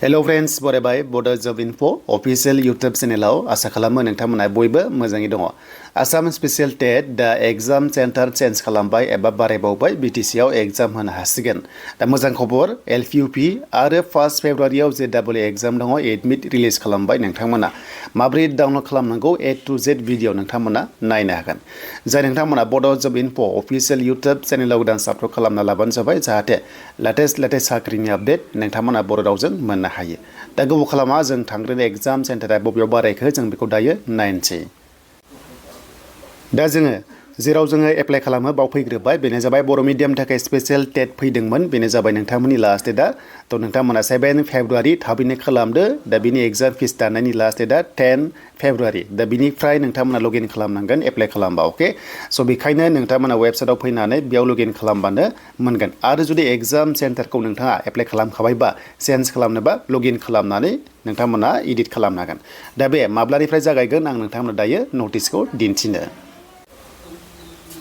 Hello friends बरायबाय बड' जब info official YouTube चेनेलाव आसा खालामो नोंथांमोना बयबो मोजाङै दङ। आसाम स्पेशल टेट दा एग्जाम सेन्टार चेन्ज खालामबाय एबा बारायबावबाय बिटिसि आव एग्जाम होनो हासिगोन। दा मोजां खबर एलपिइउपि आरो 1 फेब्रुवारियाव JAA एग्जाम दङ एडमिट रिलिज खालामबाय नोंथांमोना। माब्रै डाउनलड खालामनांगौ A to Z भिडिअ नोंथांमोना नायनो हागोन। जाय नोंथांमोना बड' जब इनफो अफिशियल इउटुब चेनेलाव गोदान साबस्क्राइब खालामना लाबानो जाबाय जाहाथे लेटेस्ट साख्रिनि आपडेट नोंथांमोना बर' रावजों मोननो हायो। दा गोबाव खालामा जों थांग्रोनो एग्जाम सेन्टारा बबेयाव बारायखो जों बेखौ दायो नायनोसै। दा जोङो जेराव जोङो एप्लाइ खालामो बाव फैग्रोबाय बेनो जाबाय बर' मिडियामनि थाखाय स्पेशल टेट फैदोंमोन बेनो जाबाय नोंथांमोननि लास्ट डेटआ थ' नोंथांमोना 7 फेब्रुवारि थाबैनो खालामदो। दा बिनि एग्जाम फिस दानायनि लास्ट डेटआ 10 फेब्रुवारि। दा बिनिफ्राय नोंथांमोना लगइन खालामनांगोन एप्लाइ खालामबा अके। स' बेखायनो नोंथांमोना वेबसाइटआव फैनानै बेयाव लगइन खालामबानो मोनगोन। आरो जुदि एग्जाम सेन्टारखौ नोंथाङा एप्लाइ खालामखाबायबा चेन्ज खालामनोबा लगइन खालामनानै नोंथांमोना एडिट खालामनो हागोन। दा बे माब्लानिफ्राय जागायगोन आं नोंथांमोना दायो नटिसखौ दिन्थिनो।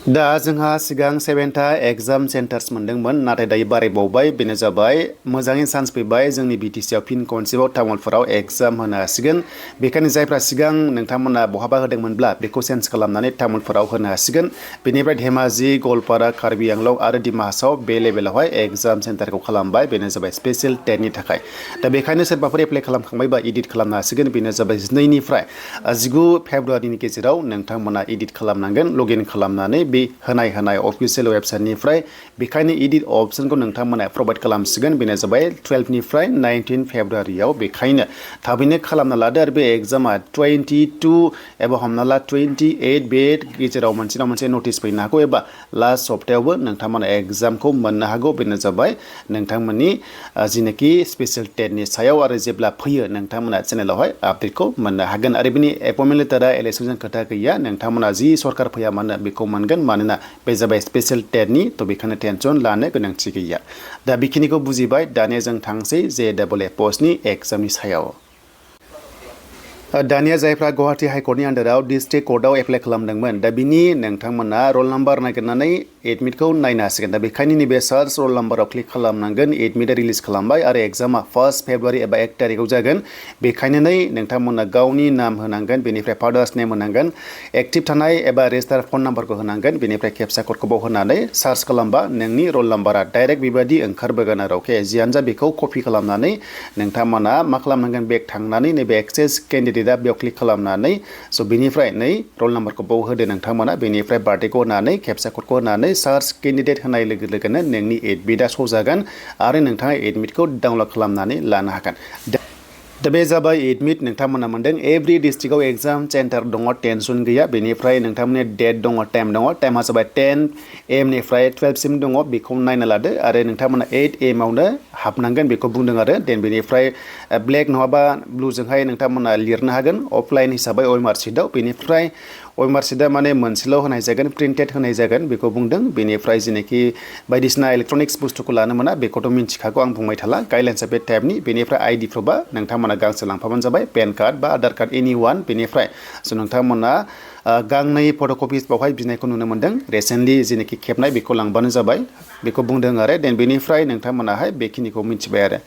दा जोंहा सिगां 7था एग्जाम सेन्टार्स मोनदोंमोन नाथाय दायो बारायबावबाय बेनो जाबाय मोजाङै चान्स फैबाय जोंनि बिटिसि आव फिन खनसेबाव तामुलपुराव एग्जाम होनो हासिगोन। बेखायनो जायफ्रा सिगां नोंथांमोना बहाबा होदोंमोनब्ला बेखौ चेन्ज खालामनानै तामुलपुराव होनो हासिगोन। बेनिफ्राय धेमाजि गवालपारा कार्बि आंलं आरो डिमा हासाव बे लेभेलावहाय एग्जाम सेन्टारखौ खालामबाय बेनो जाबाय स्पेशल टेटनि थाखाय। दा बेखायनो सोरबाफोर एप्लाइ खालामखांबायबा एडिट खालामनो हासिगोन। बेनो जाबाय 2निफ्राय 19 फेब्रुवारिनि गेजेराव नोंथांमोना एडिट खालामनांगोन लगइन खालामनानै बे होनाय अफिशियल वेबसाइटनिफ्राय। बेखायनो एडिट अपसनखौ नोंथांमोना प्रोभाइड खालामसिगोन बेनो जाबाय 12निफ्राय 19 फेब्रुवारियाव। बेखायनो थाबैनो खालामना लादो आरो बे एग्जामा 22 एबा हमना ला 28 बे गेजेराव मोनसे ना मोनसे नटिस फैनो हागौ एबा लास्ट सप्तायावबो नोंथांमोना एग्जामखौ मोननो हागौ। बेनो जाबाय नोंथांमोननि जिनोखि स्पेशल टेटनि सायाव आरो जेब्ला फैयो नोंथांमोना चेनेलावहाय आपडेटखौ मोननो हागोन। आरो बिनि एपइन्टमेन्ट लेटारा इलेक्सनजों खोथा गैया नोंथांमोना जि सरकार फैया मानो बेखौ मोनगोन मानोना बे जाबाय स्पेशल टेटनि थ' बेखायनो टेनसन लानो गोनांथि गैया। दा बेखिनिखौ बुजिबाय दानिया जों थांसै JAA पस्टनि एग्जामनि सायाव। दानिया जायफ्रा गुवाहाटी हाइकर्टनि आन्डाराव डिस्ट्रिक्ट कर्टआव एप्लाइ खालामदोंमोन दा बिनि नोंथांमोना रल नाम्बार नागिरनानै एडमिटखौ नायनो हासिगोन। दा बेखायनो नैबे सार्च रल नाम्बाराव क्लिक खालामनांगोन। एडमिटआ रिलिज खालामबाय आरो एग्जामा 1 फेब्रुवारि एबा 1 थारिखआव जागोन। बेखायनो नोंथांमोना गावनि नाम होनांगोन बेनिफ्राय फादार्स नेम होनांगोन एक्टिभ थानाय एबा रेजिस्टार फन नाम्बारखौ होनांगोन बेनिफ्राय केपचा क'डखौ बाव होनानै सार्च खालामबा नोंनि रल नाम्बारा डाइरेक्ट बेबायदि ओंखारबोगोन आरो अके। जियानो जा बेखौ कपि खालामनानै नोंथांमोना मा खालामनांगोन बेक थांनानै नैबे एक्सेस केन्डिडेटआ बेयाव क्लिक खालामनानै स' बेनिफ्राय रल नाम्बारखौ बाव होदो नोंथांमोना बेनिफ्राय बार्थडेखौ होनानै केपचा क'डखौ होनानै सार्च केन्डिडेट होनाय लोगो लोगोनो नोंनि एडमिटआ श' जागोन आरो नोंथाङा एडमिटखौ डाउनलड खालामनानै लानो हागोन। दा बे जाबाय एडमिट नोंथांमोना मोनदों। एभ्रि डिस्ट्रिक्टआव एग्जाम सेन्टार दङ टेनसन गैया। बेनिफ्राय नोंथांमोननि डेट दङ टाइम दङ। टाइमा जाबाय 10 AM निफ्राय 12 सिम दङ बेखौ नायना लादो आरो नोंथांमोना 8 AM आवनो हाबनांगोन बेखौ बुंदों आरो देन बेनिफ्राय ब्लेक नङाबा ब्लुजोंहाय नोंथांमोना लिरनो हागोन अफलाइन हिसाबै अएमआर सिटआव। बेनिफ्राय अएमआर सिटआ माने मोनसेल' होनाय जागोन प्रिन्टेड होनाय जागोन बेखौ बुंदों। बेनिफ्राय जेनाखि बायदिसिना इलेक्ट्रनिक्स बुस्थुखौ लानो मोना बेखौथ' मिन्थिखागौ आं बुंबाय थाला गाइडलाइन्सआ बे टाइपनि। बेनिफ्राय आइडि प्रुफआ नोंथांमोना गांसे लांफाबानो जाबाय पेन कार्ड बा आधार कार्ड एनि वान। बेनिफ्राय स' नोंथांमोना गांनै फट'कपिस बावहाय बिनायखौ नुनो मोन्दों रिसेन्टलि जेनाखि खेबनाय बेखौ लांबानो जाबाय बेखौ बुंदों आरो देन बेनिफ्राय नोंथांमोनाहाय बेखिनिखौ मिथिबाय आरो।